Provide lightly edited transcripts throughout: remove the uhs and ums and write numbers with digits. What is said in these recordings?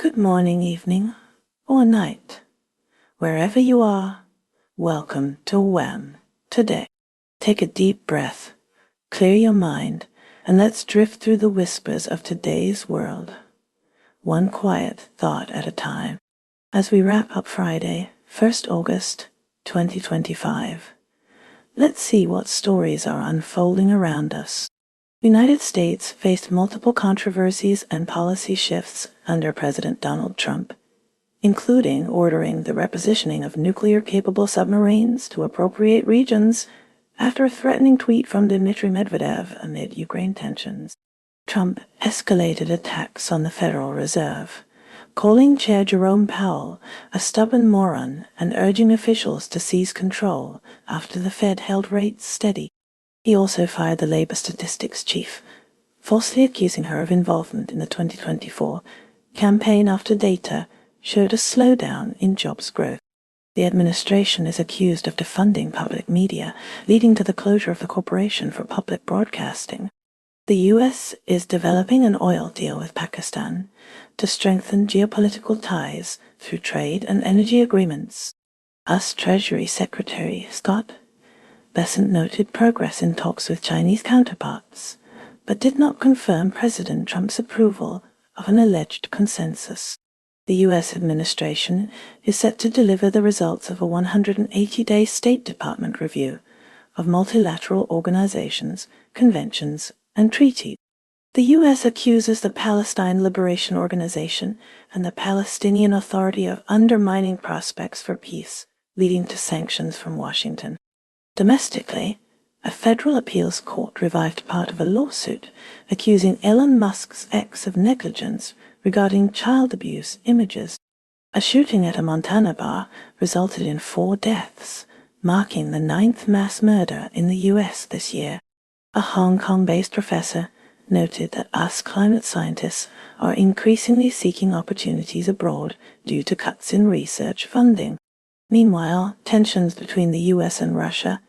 Good morning, evening, or night. Wherever you are, welcome to WHAM today. Take a deep breath, clear your mind, and let's drift through the whispers of today's world, one quiet thought at a time, as we wrap up Friday, 1st August, 2025. Let's see what stories are unfolding around us. The United States faced multiple controversies and policy shifts under President Donald Trump, including ordering the repositioning of nuclear-capable submarines to appropriate regions after a threatening tweet from Dmitry Medvedev amid Ukraine tensions. Trump escalated attacks on the Federal Reserve, calling Chair Jerome Powell a stubborn moron and urging officials to seize control after the Fed held rates steady. He also fired the Labor Statistics chief, falsely accusing her of involvement in the 2024 campaign after data showed a slowdown in jobs growth. The administration is accused of defunding public media, leading to the closure of the Corporation for Public Broadcasting. The U.S. is developing an oil deal with Pakistan to strengthen geopolitical ties through trade and energy agreements. US Treasury Secretary Scott Bessent noted progress in talks with Chinese counterparts, but did not confirm President Trump's approval of an alleged consensus. The U.S. administration is set to deliver the results of a 180-day State Department review of multilateral organizations, conventions, and treaties. The U.S. accuses the Palestine Liberation Organization and the Palestinian Authority of undermining prospects for peace, leading to sanctions from Washington. Domestically, a federal appeals court revived part of a lawsuit accusing Elon Musk's ex of negligence regarding child abuse images. A shooting at a Montana bar resulted in 4 deaths, marking the 9th mass murder in the U.S. this year. A Hong Kong-based professor noted that us climate scientists are increasingly seeking opportunities abroad due to cuts in research funding. Meanwhile, tensions between the U.S. and Russia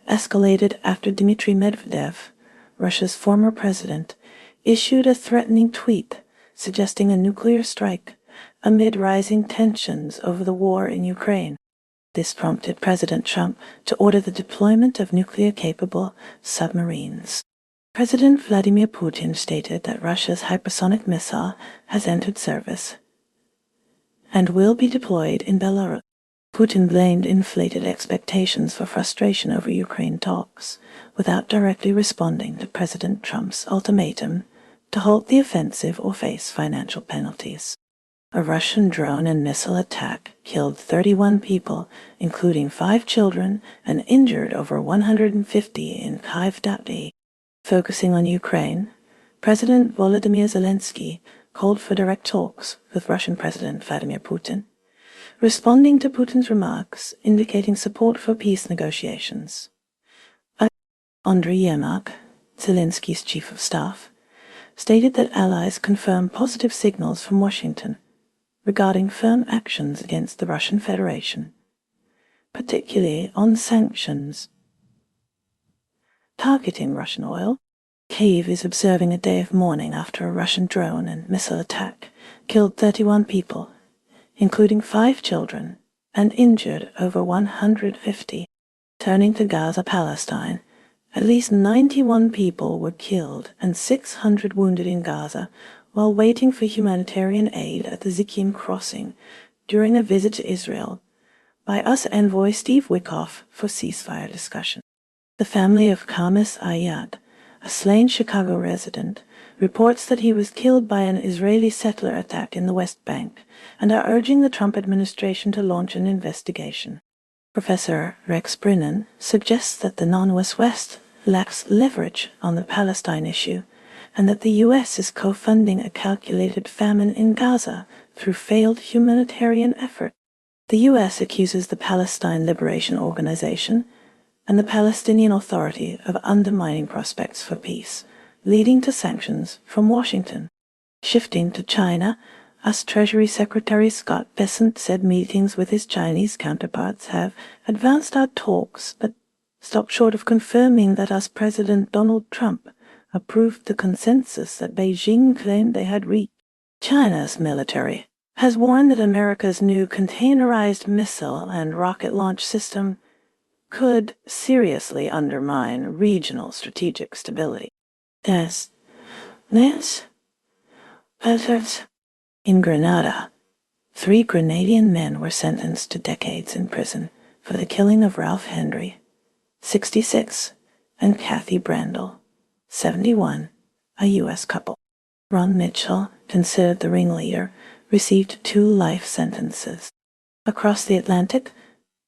escalated after Dmitry Medvedev, Russia's former president, issued a threatening tweet suggesting a nuclear strike amid rising tensions over the war in Ukraine. This prompted President Trump to order the deployment of nuclear-capable submarines. President Vladimir Putin stated that Russia's hypersonic missile has entered service and will be deployed in Belarus. Putin blamed inflated expectations for frustration over Ukraine talks, without directly responding to President Trump's ultimatum to halt the offensive or face financial penalties. A Russian drone and missile attack killed 31 people, including 5 children, and injured over 150 in Kyiv. Focusing on Ukraine, President Volodymyr Zelensky called for direct talks with Russian President Vladimir Putin, responding to Putin's remarks indicating support for peace negotiations. Andriy Yermak, Zelensky's chief of staff, stated that allies confirmed positive signals from Washington regarding firm actions against the Russian Federation, particularly on sanctions targeting Russian oil. Kyiv is observing a day of mourning after a Russian drone and missile attack killed 31 people, including 5 children, and injured over 150. Turning to Gaza, Palestine, at least 91 people were killed and 600 wounded in Gaza while waiting for humanitarian aid at the Zikim crossing during a visit to Israel by US envoy Steve Witkoff for ceasefire discussion. The family of Khamis Ayad, a slain Chicago resident, reports that he was killed by an Israeli settler attack in the West Bank and are urging the Trump administration to launch an investigation. Professor Rex Brennan suggests that the non-West lacks leverage on the Palestine issue and that the U.S. is co-funding a calculated famine in Gaza through failed humanitarian effort. The U.S. accuses the Palestine Liberation Organization and the Palestinian Authority of undermining prospects for peace, leading to sanctions from Washington. Shifting to China, US Treasury Secretary Scott Bessent said meetings with his Chinese counterparts have advanced our talks, but stopped short of confirming that US President Donald Trump approved the consensus that Beijing claimed they had reached. China's military has warned that America's new containerized missile and rocket launch system could seriously undermine regional strategic stability. Yes. In Grenada, 3 Grenadian men were sentenced to decades in prison for the killing of Ralph Henry, 66, and Kathy Brandel, 71, a U.S. couple. Ron Mitchell, considered the ringleader, received 2 life sentences. Across the Atlantic,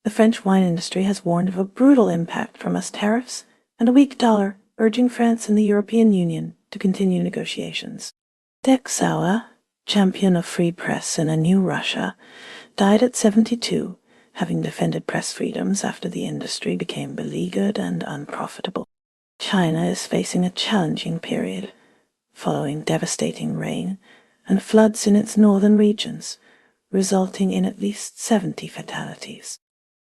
the French wine industry has warned of a brutal impact from US tariffs and a weak dollar, urging France and the European Union to continue negotiations. Dexauer, champion of free press in a new Russia, died at 72, having defended press freedoms after the industry became beleaguered and unprofitable. China is facing a challenging period, following devastating rain and floods in its northern regions, resulting in at least 70 fatalities.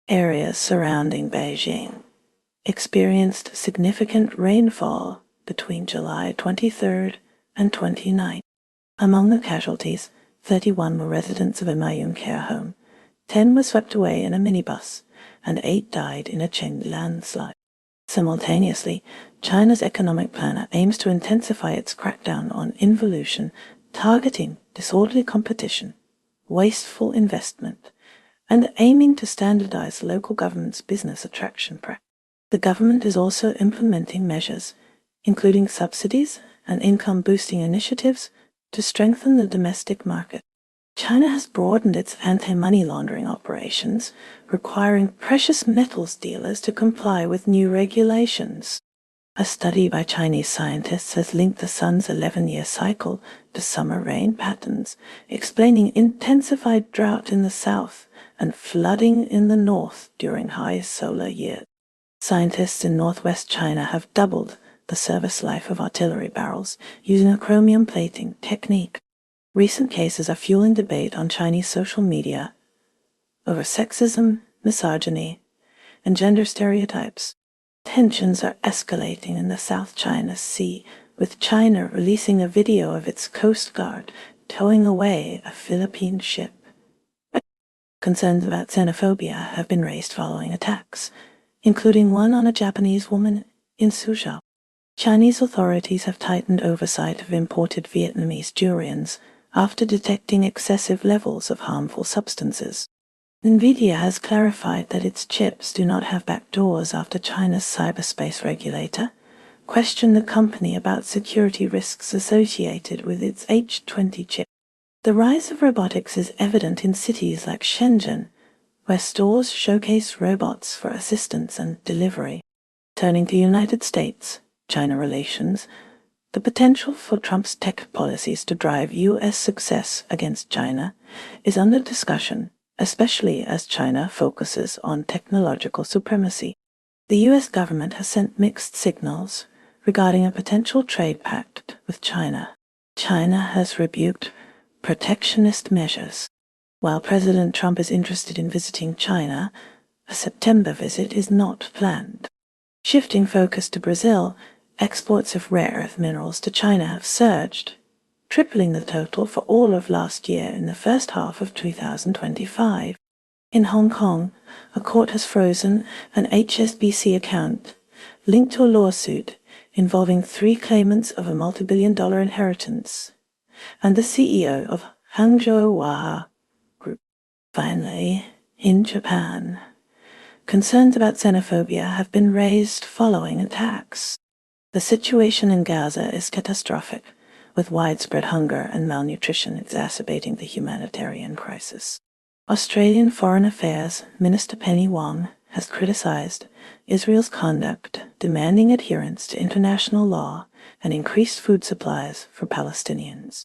Areas surrounding Beijing experienced significant rainfall between July 23rd and 29th. Among the casualties, 31 were residents of a Mayun care home, 10 were swept away in a minibus, and 8 died in a Chengdu landslide. Simultaneously, China's economic plan aims to intensify its crackdown on involution, targeting disorderly competition, wasteful investment, and aiming to standardize local government's business attraction practice. The government is also implementing measures, including subsidies and income-boosting initiatives, to strengthen the domestic market. China has broadened its anti-money laundering operations, requiring precious metals dealers to comply with new regulations. A study by Chinese scientists has linked the sun's 11-year cycle to summer rain patterns, explaining intensified drought in the south and flooding in the north during high solar years. Scientists in northwest China have doubled the service life of artillery barrels using a chromium plating technique. Recent cases are fueling debate on Chinese social media over sexism, misogyny, and gender stereotypes. Tensions are escalating in the South China Sea, with China releasing a video of its Coast Guard towing away a Philippine ship. Concerns about xenophobia have been raised following attacks, including one on a Japanese woman in Suzhou. Chinese authorities have tightened oversight of imported Vietnamese durians after detecting excessive levels of harmful substances. NVIDIA has clarified that its chips do not have backdoors after China's cyberspace regulator questioned the company about security risks associated with its H20 chip. The rise of robotics is evident in cities like Shenzhen, where stores showcase robots for assistance and delivery. Turning to United States-China relations, the potential for Trump's tech policies to drive U.S. success against China is under discussion, especially as China focuses on technological supremacy. The U.S. government has sent mixed signals regarding a potential trade pact with China. China has rebuked protectionist measures. While President Trump is interested in visiting China, a September visit is not planned. Shifting focus to Brazil, exports of rare earth minerals to China have surged, tripling the total for all of last year in the first half of 2025. In Hong Kong, a court has frozen an HSBC account linked to a lawsuit involving 3 claimants of a multi-billion-dollar inheritance and the CEO of Hangzhou Waha Group. Finally, in Japan, concerns about xenophobia have been raised following attacks. The situation in Gaza is catastrophic, with widespread hunger and malnutrition exacerbating the humanitarian crisis. Australian Foreign Affairs Minister Penny Wong has criticized Israel's conduct, demanding adherence to international law and increased food supplies for Palestinians.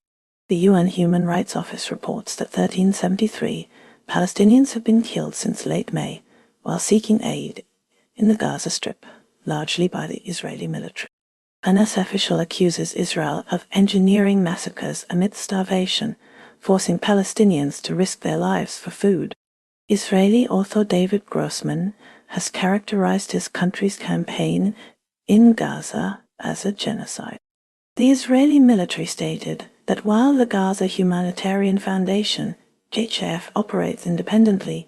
The UN Human Rights Office reports that 1373 Palestinians have been killed since late May while seeking aid in the Gaza Strip, largely by the Israeli military. An US official accuses Israel of engineering massacres amidst starvation, forcing Palestinians to risk their lives for food. Israeli author David Grossman has characterized his country's campaign in Gaza as a genocide. The Israeli military stated that while the Gaza Humanitarian Foundation JHF operates independently.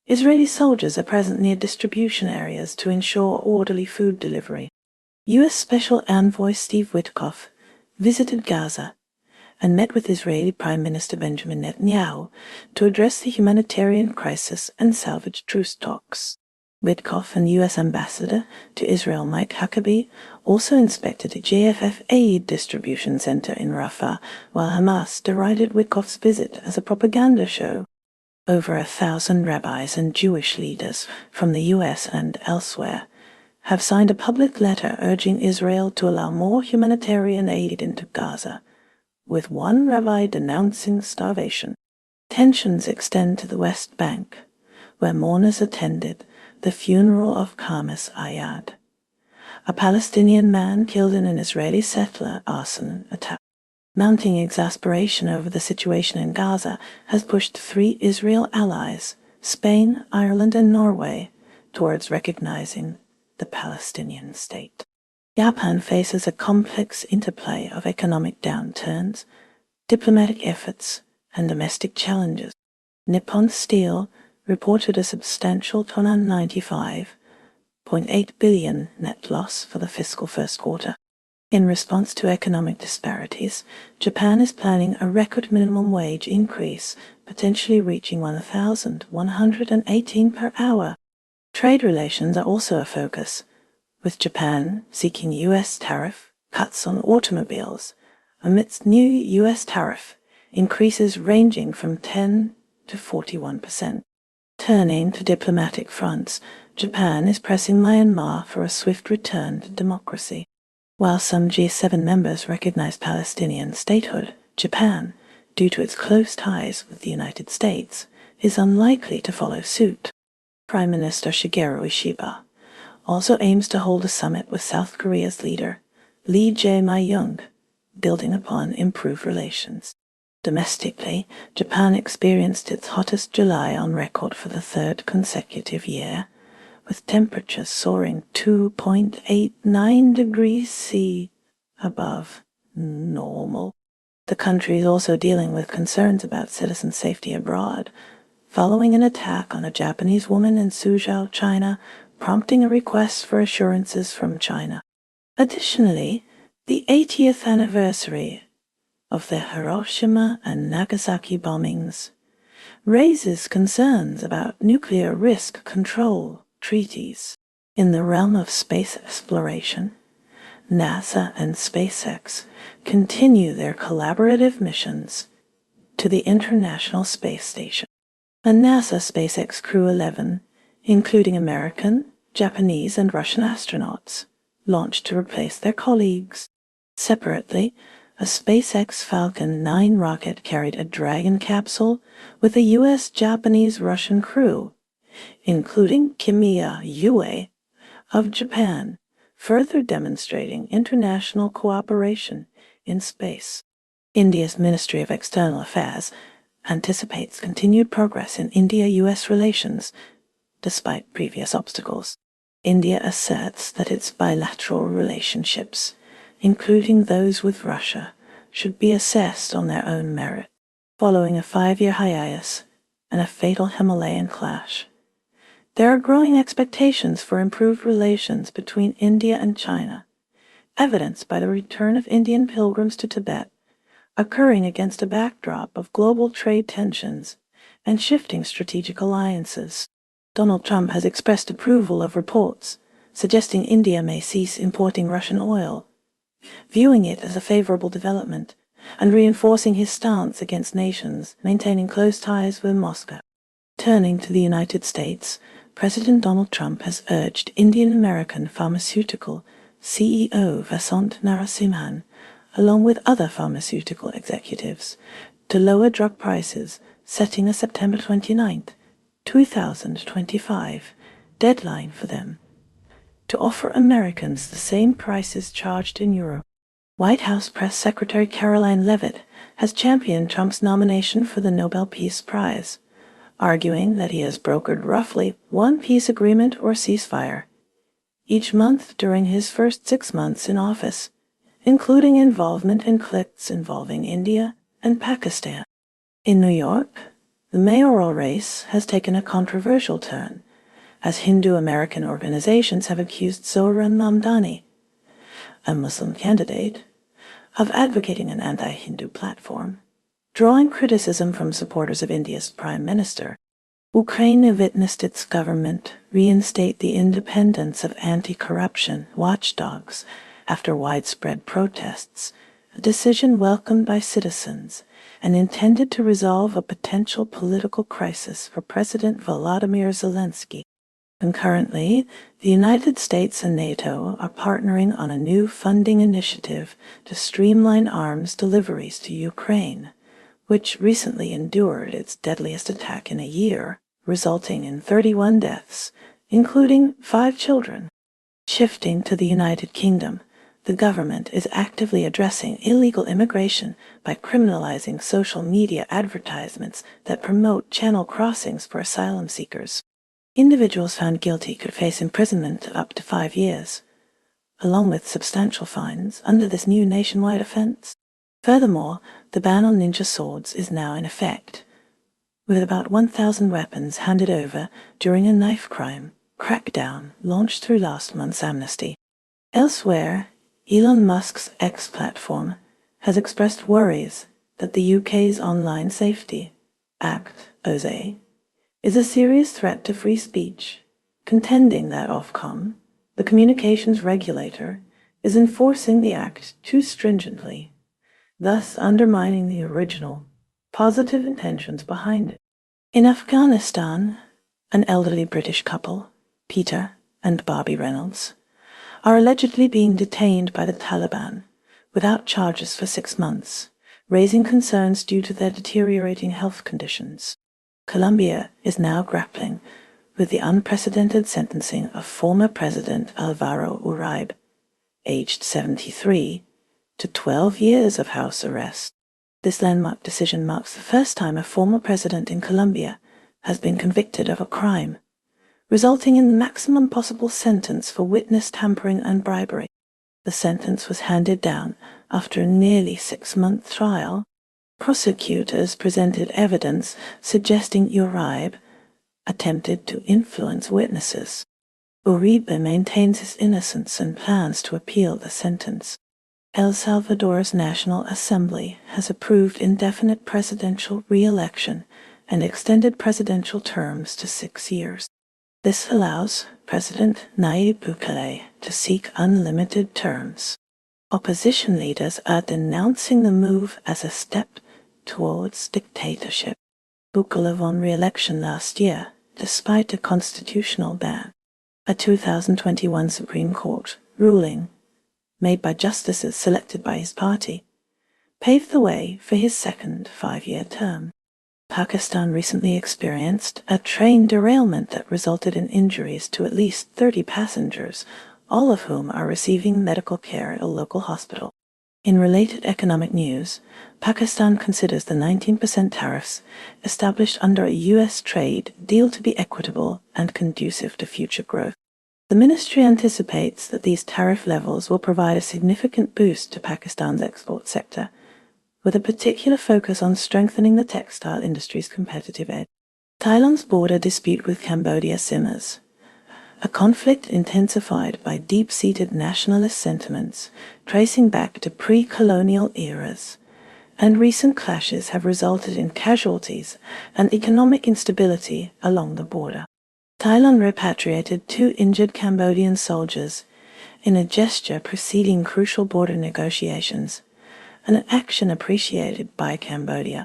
Israeli soldiers are present near distribution areas to ensure orderly food delivery. U.S. Special Envoy Steve Witkoff visited Gaza and met with Israeli Prime Minister Benjamin Netanyahu to address the humanitarian crisis and salvage truce talks. Witkoff and U.S. Ambassador to Israel Mike Huckabee also inspected a JFF aid distribution center in Rafah, while Hamas derided Witkoff's visit as a propaganda show. Over 1,000 rabbis and Jewish leaders from the U.S. and elsewhere have signed a public letter urging Israel to allow more humanitarian aid into Gaza, with one rabbi denouncing starvation. Tensions extend to the West Bank, where mourners attended the funeral of Khamis Ayad, a Palestinian man killed in an Israeli settler arson attack. Mounting exasperation over the situation in Gaza has pushed 3 Israel allies, Spain, Ireland, and Norway, towards recognizing the Palestinian state. Japan faces a complex interplay of economic downturns, diplomatic efforts, and domestic challenges. Nippon Steel reported a substantial $295.8 billion net loss for the fiscal first quarter. In response to economic disparities, Japan is planning a record minimum wage increase, potentially reaching $1,118 per hour. Trade relations are also a focus, with Japan seeking U.S. tariff cuts on automobiles, amidst new U.S. tariff increases ranging from 10 to 41%. Turning to diplomatic fronts, Japan is pressing Myanmar for a swift return to democracy. While some G7 members recognize Palestinian statehood, Japan, due to its close ties with the United States, is unlikely to follow suit. Prime Minister Shigeru Ishiba also aims to hold a summit with South Korea's leader, Lee Jae-myung, building upon improved relations. Domestically, Japan experienced its hottest July on record for the 3rd consecutive year, with temperatures soaring 2.89 degrees C above normal. The country is also dealing with concerns about citizen safety abroad, following an attack on a Japanese woman in Suzhou, China, prompting a request for assurances from China. Additionally, the 80th anniversary of the Hiroshima and Nagasaki bombings raises concerns about nuclear risk control treaties. In the realm of space exploration, NASA and SpaceX continue their collaborative missions to the International Space Station. A NASA SpaceX Crew 11, including American, Japanese, and Russian astronauts, launched to replace their colleagues. Separately, a SpaceX Falcon 9 rocket carried a Dragon capsule with a U.S., Japanese, Russian crew, including Kimiya Yue of Japan, further demonstrating international cooperation in space. India's Ministry of External Affairs anticipates continued progress in India-U.S. relations, despite previous obstacles. India asserts that its bilateral relationships, including those with Russia, should be assessed on their own merit. Following a 5-year hiatus and a fatal Himalayan clash, there are growing expectations for improved relations between India and China, evidenced by the return of Indian pilgrims to Tibet, occurring against a backdrop of global trade tensions and shifting strategic alliances. Donald Trump has expressed approval of reports suggesting India may cease importing Russian oil, viewing it as a favorable development and reinforcing his stance against nations maintaining close ties with Moscow. Turning to the United States, President Donald Trump has urged Indian-American pharmaceutical CEO Vasant Narasimhan, along with other pharmaceutical executives, to lower drug prices, setting a September 29, 2025 deadline for them to offer Americans the same prices charged in Europe. White House Press Secretary Caroline Leavitt has championed Trump's nomination for the Nobel Peace Prize, arguing that he has brokered roughly one peace agreement or ceasefire each month during his first 6 months in office, including involvement in conflicts involving India and Pakistan. In New York, the mayoral race has taken a controversial turn, as Hindu-American organizations have accused Zohran Mamdani, a Muslim candidate, of advocating an anti-Hindu platform, drawing criticism from supporters of India's Prime Minister. Ukraine witnessed its government reinstate the independence of anti-corruption watchdogs after widespread protests, a decision welcomed by citizens and intended to resolve a potential political crisis for President Volodymyr Zelensky. Concurrently, the United States and NATO are partnering on a new funding initiative to streamline arms deliveries to Ukraine, which recently endured its deadliest attack in a year, resulting in 31 deaths, including 5 children. Shifting to the United Kingdom, the government is actively addressing illegal immigration by criminalizing social media advertisements that promote channel crossings for asylum seekers. Individuals found guilty could face imprisonment of up to 5 years, along with substantial fines under this new nationwide offense. Furthermore, the ban on ninja swords is now in effect, with about 1,000 weapons handed over during a knife crime crackdown launched through last month's amnesty. Elsewhere, Elon Musk's X platform has expressed worries that the UK's Online Safety Act, OSA, is a serious threat to free speech, contending that Ofcom, the communications regulator, is enforcing the act too stringently, thus undermining the original, positive intentions behind it. In Afghanistan, an elderly British couple, Peter and Barbie Reynolds, are allegedly being detained by the Taliban without charges for 6 months, raising concerns due to their deteriorating health conditions. Colombia is now grappling with the unprecedented sentencing of former President Alvaro Uribe, aged 73, to 12 years of house arrest. This landmark decision marks the first time a former president in Colombia has been convicted of a crime, resulting in the maximum possible sentence for witness tampering and bribery. The sentence was handed down after a nearly 6-month trial. Prosecutors presented evidence suggesting Uribe attempted to influence witnesses. Uribe maintains his innocence and plans to appeal the sentence. El Salvador's National Assembly has approved indefinite presidential reelection and extended presidential terms to 6 years. This allows President Nayib Bukele to seek unlimited terms. Opposition leaders are denouncing the move as a step towards dictatorship. Bukele won re-election last year, despite a constitutional ban. A 2021 Supreme Court ruling, made by justices selected by his party, paved the way for his second 5-year term. Pakistan recently experienced a train derailment that resulted in injuries to at least 30 passengers, all of whom are receiving medical care at a local hospital. In related economic news, Pakistan considers the 19% tariffs established under a U.S. trade deal to be equitable and conducive to future growth. The ministry anticipates that these tariff levels will provide a significant boost to Pakistan's export sector, with a particular focus on strengthening the textile industry's competitive edge. Thailand's border dispute with Cambodia simmers, a conflict intensified by deep-seated nationalist sentiments tracing back to pre-colonial eras, and recent clashes have resulted in casualties and economic instability along the border. Thailand repatriated 2 injured Cambodian soldiers in a gesture preceding crucial border negotiations, an action appreciated by Cambodia.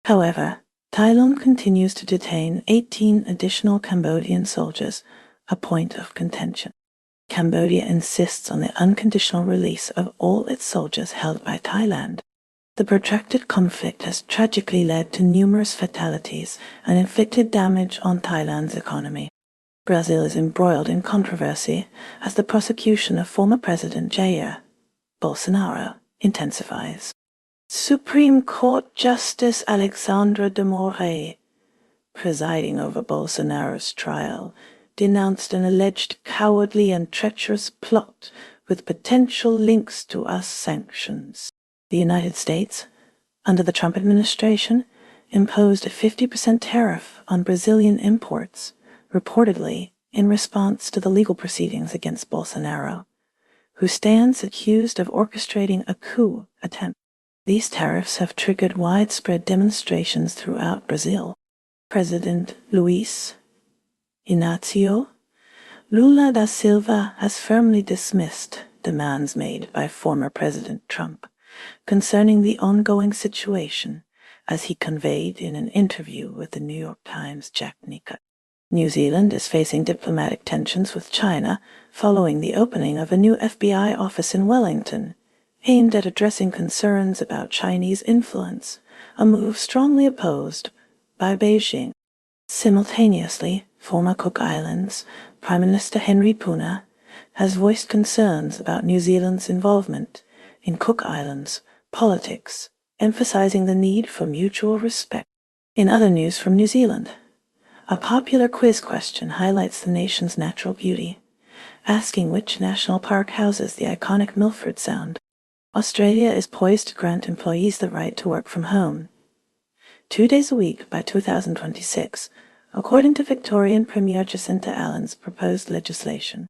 However, Thailand continues to detain 18 additional Cambodian soldiers, a point of contention. Cambodia insists on the unconditional release of all its soldiers held by Thailand. The protracted conflict has tragically led to numerous fatalities and inflicted damage on Thailand's economy. Brazil is embroiled in controversy as the prosecution of former President Jair Bolsonaro intensifies. Supreme Court Justice Alexandra de Moraes, presiding over Bolsonaro's trial, denounced an alleged cowardly and treacherous plot with potential links to US sanctions. The United States, under the Trump administration, imposed a 50% tariff on Brazilian imports, reportedly in response to the legal proceedings against Bolsonaro, who stands accused of orchestrating a coup attempt. These tariffs have triggered widespread demonstrations throughout Brazil. President Luiz Inácio Lula da Silva has firmly dismissed demands made by former President Trump concerning the ongoing situation, as he conveyed in an interview with the New York Times' Jack Nicot. New Zealand is facing diplomatic tensions with China following the opening of a new FBI office in Wellington, aimed at addressing concerns about Chinese influence, a move strongly opposed by Beijing. Simultaneously, former Cook Islands Prime Minister Henry Puna has voiced concerns about New Zealand's involvement in Cook Islands politics, emphasizing the need for mutual respect. In other news from New Zealand, a popular quiz question highlights the nation's natural beauty, asking which national park houses the iconic Milford Sound. Australia is poised to grant employees the right to work from home 2 days a week by 2026, according to Victorian Premier Jacinta Allen's proposed legislation.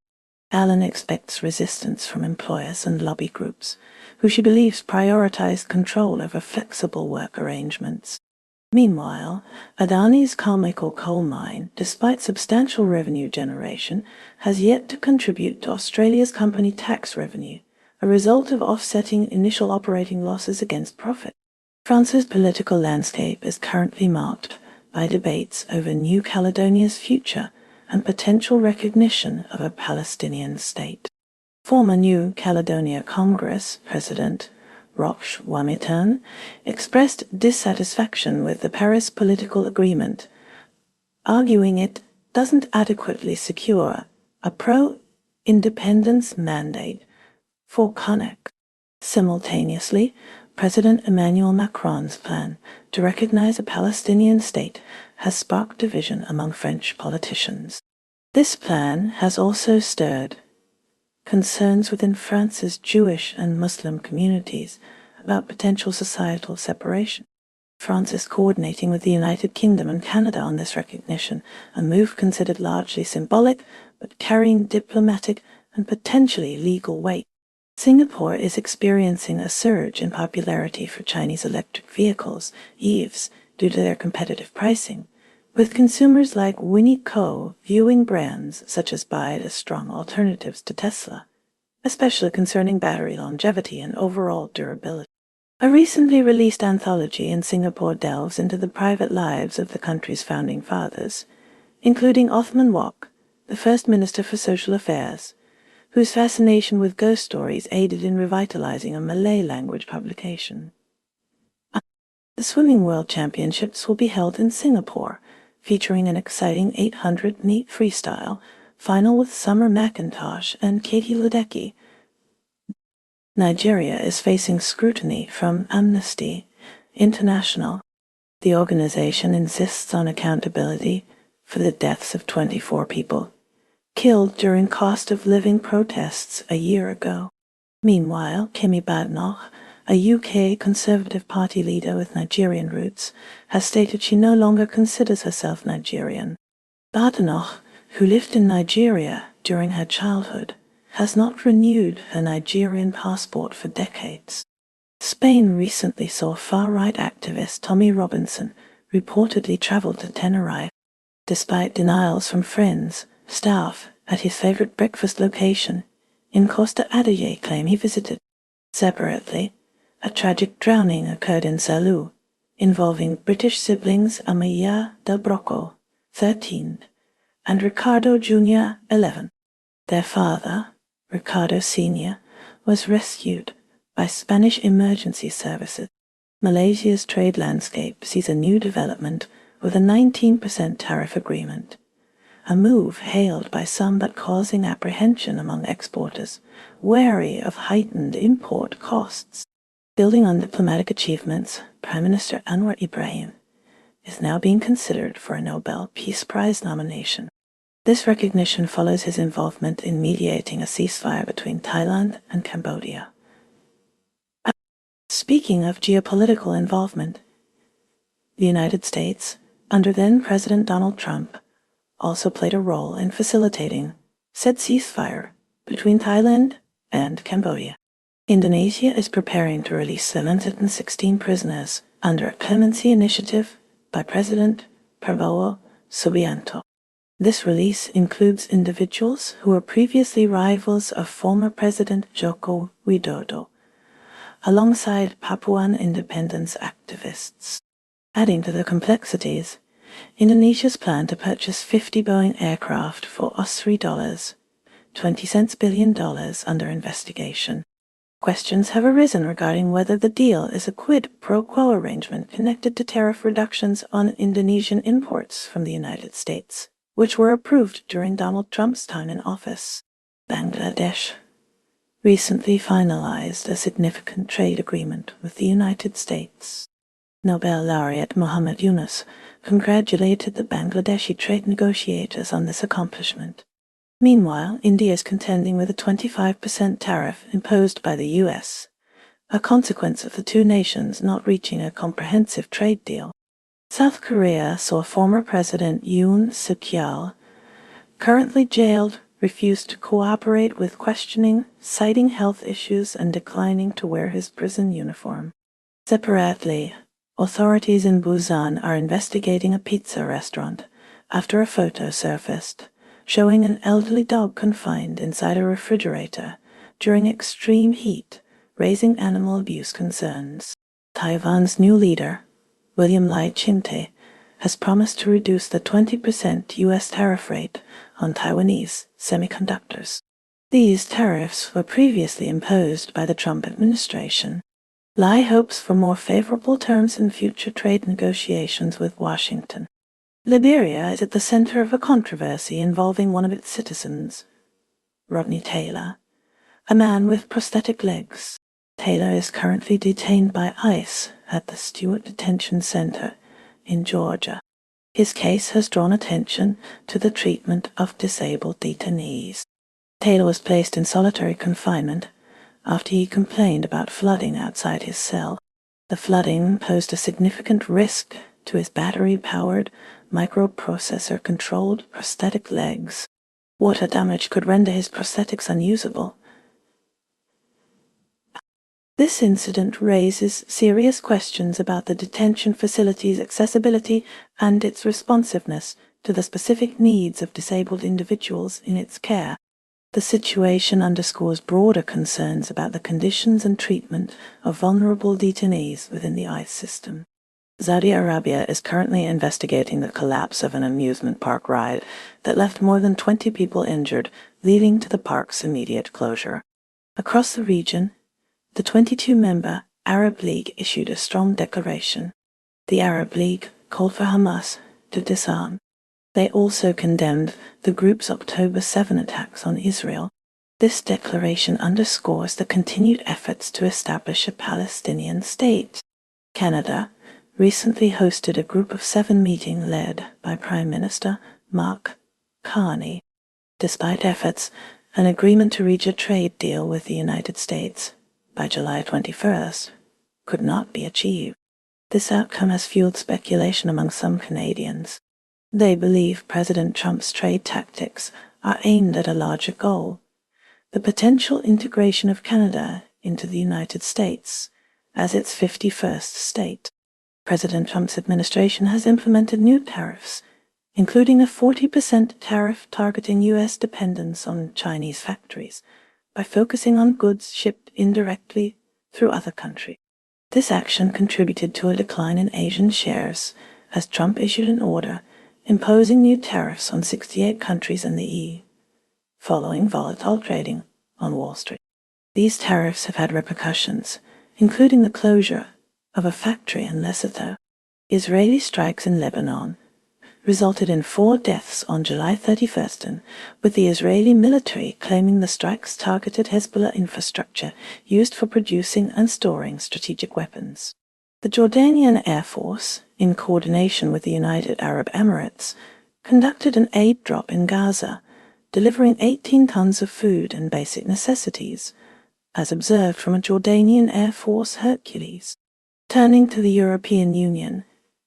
Allen expects resistance from employers and lobby groups, who she believes prioritize control over flexible work arrangements. Meanwhile, Adani's Carmichael coal mine, despite substantial revenue generation, has yet to contribute to Australia's company tax revenue, a result of offsetting initial operating losses against profit. France's political landscape is currently marked by debates over New Caledonia's future and potential recognition of a Palestinian state. Former New Caledonia Congress President Roch Wamitan expressed dissatisfaction with the Paris political agreement, arguing it doesn't adequately secure a pro-independence mandate for Connacht. Simultaneously, President Emmanuel Macron's plan to recognize a Palestinian state has sparked division among French politicians. This plan has also stirred concerns within France's Jewish and Muslim communities about potential societal separation. France is coordinating with the United Kingdom and Canada on this recognition, a move considered largely symbolic but carrying diplomatic and potentially legal weight. Singapore is experiencing a surge in popularity for Chinese electric vehicles, EVs, due to their competitive pricing, with consumers like Winnie Ko viewing brands such as BYD as strong alternatives to Tesla, especially concerning battery longevity and overall durability. A recently released anthology in Singapore delves into the private lives of the country's founding fathers, including Othman Wok, the first Minister for Social Affairs, whose fascination with ghost stories aided in revitalizing a Malay language publication. The Swimming World Championships will be held in Singapore, featuring an exciting 800-meet freestyle final with Summer McIntosh and Katie Ledecky. Nigeria is facing scrutiny from Amnesty International. The organization insists on accountability for the deaths of 24 people killed during cost-of-living protests a year ago. Meanwhile, Kemi Badenoch, a UK Conservative Party leader with Nigerian roots, has stated she no longer considers herself Nigerian. Badenoch, who lived in Nigeria during her childhood, has not renewed her Nigerian passport for decades. Spain recently saw far-right activist Tommy Robinson reportedly travel to Tenerife. Despite denials from friends, staff at his favorite breakfast location in Costa Adoye claim he visited. Separately, a tragic drowning occurred in Salou, involving British siblings Amaya del Brocco, 13, and Ricardo Jr., 11. Their father, Ricardo Sr., was rescued by Spanish emergency services. Malaysia's trade landscape sees a new development with a 19% tariff agreement, a move hailed by some but causing apprehension among exporters, wary of heightened import costs. Building on diplomatic achievements, Prime Minister Anwar Ibrahim is now being considered for a Nobel Peace Prize nomination. This recognition follows his involvement in mediating a ceasefire between Thailand and Cambodia. Speaking of geopolitical involvement, The United States, under then-President Donald Trump, also played a role in facilitating said ceasefire between Thailand and Cambodia. Indonesia is preparing to release 716 prisoners under a clemency initiative by President Prabowo Subianto. This release includes individuals who were previously rivals of former President Joko Widodo, alongside Papuan independence activists. Adding to the complexities, Indonesia's plan to purchase 50 Boeing aircraft for $20 billion under investigation. Questions have arisen regarding whether the deal is a quid pro quo arrangement connected to tariff reductions on Indonesian imports from the United States, which were approved during Donald Trump's time in office. Bangladesh recently finalized a significant trade agreement with the United States. Nobel laureate Muhammad Yunus congratulated the Bangladeshi trade negotiators on this accomplishment. Meanwhile, India is contending with a 25% tariff imposed by the U.S., a consequence of the two nations not reaching a comprehensive trade deal. South Korea saw former President Yoon Suk-yeol, currently jailed, refuse to cooperate with questioning, citing health issues and declining to wear his prison uniform. Separately, authorities in Busan are investigating a pizza restaurant after a photo surfaced showing an elderly dog confined inside a refrigerator during extreme heat, raising animal abuse concerns. Taiwan's new leader, William Lai Ching-te, has promised to reduce the 20% U.S. tariff rate on Taiwanese semiconductors. These tariffs were previously imposed by the Trump administration. Lai hopes for more favorable terms in future trade negotiations with Washington. Liberia is at the center of a controversy involving one of its citizens, Rodney Taylor, a man with prosthetic legs. Taylor is currently detained by ICE at the Stewart Detention Center in Georgia. His case has drawn attention to the treatment of disabled detainees. Taylor was placed in solitary confinement after he complained about flooding outside his cell. The flooding posed a significant risk to his battery-powered, microprocessor-controlled prosthetic legs. Water damage could render his prosthetics unusable. This incident raises serious questions about the detention facility's accessibility and its responsiveness to the specific needs of disabled individuals in its care. The situation underscores broader concerns about the conditions and treatment of vulnerable detainees within the ICE system. Saudi Arabia is currently investigating the collapse of an amusement park ride that left more than 20 people injured, leading to the park's immediate closure. Across the region, the 22-member Arab League issued a strong declaration. The Arab League called for Hamas to disarm. They also condemned the group's October 7 attacks on Israel. This declaration underscores the continued efforts to establish a Palestinian state. Canada recently hosted a Group of 7 meeting led by Prime Minister Mark Carney. Despite efforts, an agreement to reach a trade deal with the United States by July 21st could not be achieved. This outcome has fueled speculation among some Canadians. They believe President Trump's trade tactics are aimed at a larger goal, the potential integration of Canada into the United States as its 51st state. President Trump's administration has implemented new tariffs, including a 40% tariff targeting U.S. dependence on Chinese factories, by focusing on goods shipped indirectly through other countries. This action contributed to a decline in Asian shares, as Trump issued an order imposing new tariffs on 68 countries in the EU, following volatile trading on Wall Street. These tariffs have had repercussions, including the closure of a factory in Lesotho. Israeli strikes in Lebanon resulted in 4 deaths on July 31st, with the Israeli military claiming the strikes targeted Hezbollah infrastructure used for producing and storing strategic weapons. The Jordanian Air Force, in coordination with the United Arab Emirates, conducted an aid drop in Gaza, delivering 18 tons of food and basic necessities, as observed from a Jordanian Air Force Hercules. Turning to the European Union,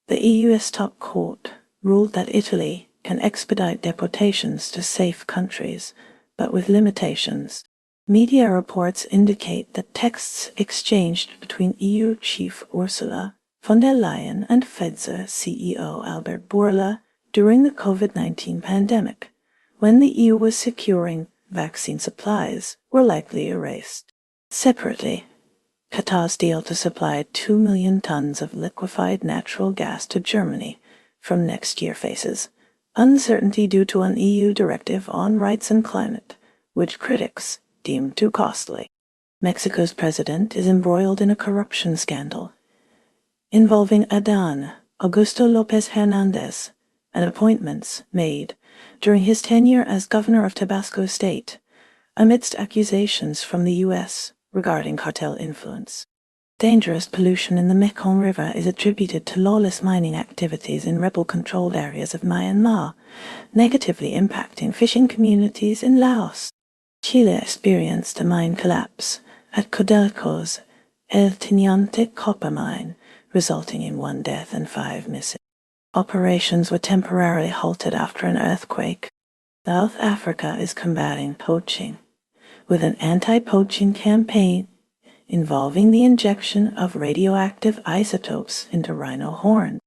The EU's top court ruled that Italy can expedite deportations to safe countries, but with limitations. Media reports indicate that texts exchanged between EU chief Ursula von der Leyen and Pfizer CEO Albert Bourla during the COVID-19 pandemic, when the EU was securing vaccine supplies, were likely erased. Separately, Qatar's deal to supply 2 million tons of liquefied natural gas to Germany from next year faces uncertainty due to an EU directive on rights and climate, which critics deem too costly. Mexico's president is embroiled in a corruption scandal involving Adán Augusto López Hernández and appointments made during his tenure as governor of Tabasco State, amidst accusations from the U.S. regarding cartel influence. Dangerous pollution in the Mekong River is attributed to lawless mining activities in rebel-controlled areas of Myanmar, negatively impacting fishing communities in Laos. Chile experienced a mine collapse at Codelco's El Teniente copper mine, resulting in 1 death and 5 missing. Operations were temporarily halted after an earthquake. South Africa is combating poaching with an anti-poaching campaign involving the injection of radioactive isotopes into rhino horn.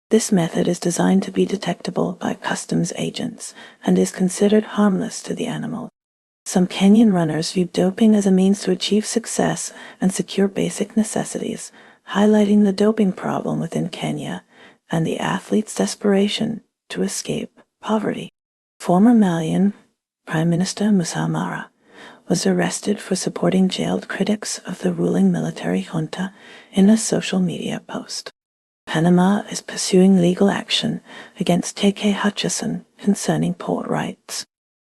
This method is designed to be detectable by customs agents and is considered harmless to the animal. Some Kenyan runners view doping as a means to achieve success and secure basic necessities, highlighting the doping problem within Kenya and the athletes' desperation to escape poverty. Former Malian Prime Minister Moussa Mara was arrested for supporting jailed critics of the ruling military junta in a social media post. Panama is pursuing legal action against T.K. Hutchison concerning port rights.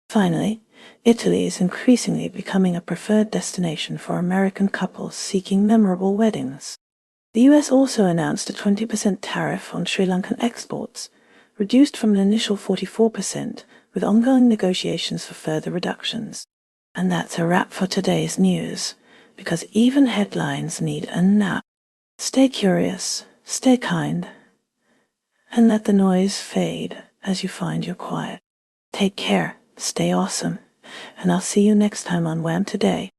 Finally, Italy is increasingly becoming a preferred destination for American couples seeking memorable weddings. The U.S. also announced a 20% tariff on Sri Lankan exports, reduced from an initial 44%, with ongoing negotiations for further reductions. And that's a wrap for today's news, because even headlines need a nap. Stay curious, stay kind, and let the noise fade as you find your quiet. Take care, stay awesome, and I'll see you next time on WHAM Today.